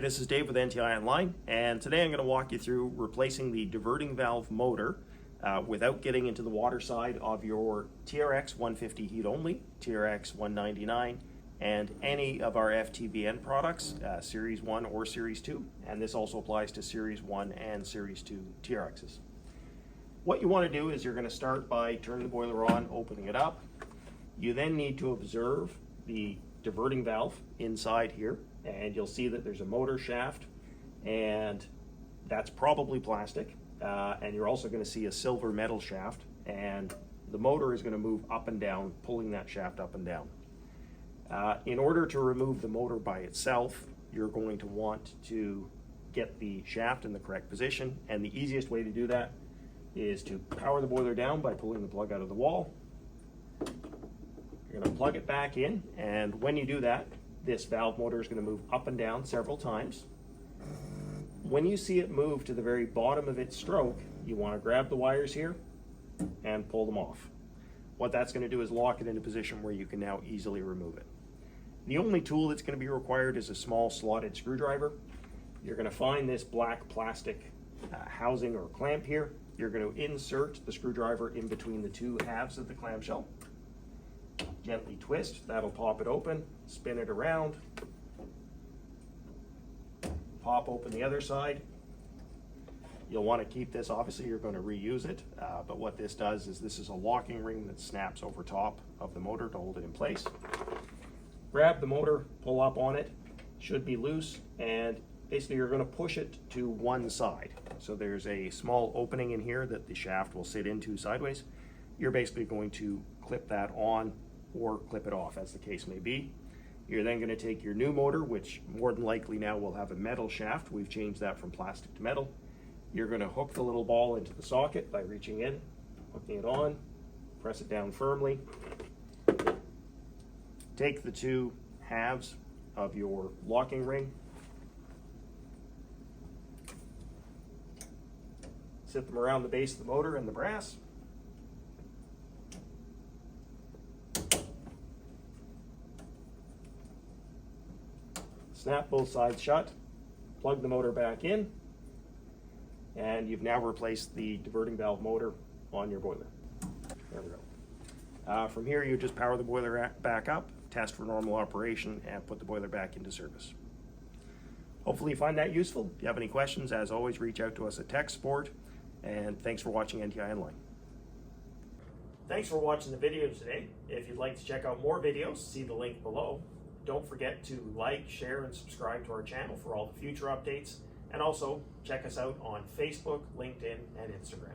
this is Dave with NTI Online, and today I'm going to walk you through replacing the diverting valve motor without getting into the water side of your TRX 150 heat only, TRX 199, and any of our FTVN products, Series 1 or Series 2, and this also applies to Series 1 and Series 2 TRXs. What you want to do is you're going to start by turning the boiler on, opening it up. You then need to observe the diverting valve inside here, and you'll see that there's a motor shaft, and that's probably plastic, and you're also going to see a silver metal shaft, and the motor is going to move up and down, pulling that shaft up and down. In order to remove the motor by itself, you're going to want to get the shaft in the correct position, and the easiest way to do that is to power the boiler down by pulling the plug out of the wall. You're going to plug it back in, and when you do that, this valve motor is going to move up and down several times. When you see it move to the very bottom of its stroke, you want to grab the wires here and pull them off. What that's going to do is lock it in a position where you can now easily remove it. The only tool that's going to be required is a small slotted screwdriver. You're going to find this black plastic housing or clamp here. You're going to insert the screwdriver in between the two halves of the clamshell. Gently twist, that'll pop it open, spin it around, pop open the other side. You'll want to keep this, obviously you're going to reuse it, but what this does is this is a locking ring that snaps over top of the motor to hold it in place. Grab the motor, pull up on it, should be loose, and basically you're going to push it to one side. So there's a small opening in here that the shaft will sit into sideways. You're basically going to clip that on or clip it off, as the case may be. You're then going to take your new motor, which more than likely now will have a metal shaft. We've changed that from plastic to metal. You're going to hook the little ball into the socket by reaching in, hooking it on, press it down firmly. Take the two halves of your locking ring, sit them around the base of the motor and the brass. Snap both sides shut, plug the motor back in, and you've now replaced the diverting valve motor on your boiler. There we go. From here, you just power the boiler back up, test for normal operation, and put the boiler back into service. Hopefully you find that useful. If you have any questions, as always, reach out to us at tech support, and thanks for watching NTI Online. Thanks for watching the video today. If you'd like to check out more videos, see the link below. Don't forget to like, share, and subscribe to our channel for all the future updates. And also check us out on Facebook, LinkedIn, and Instagram.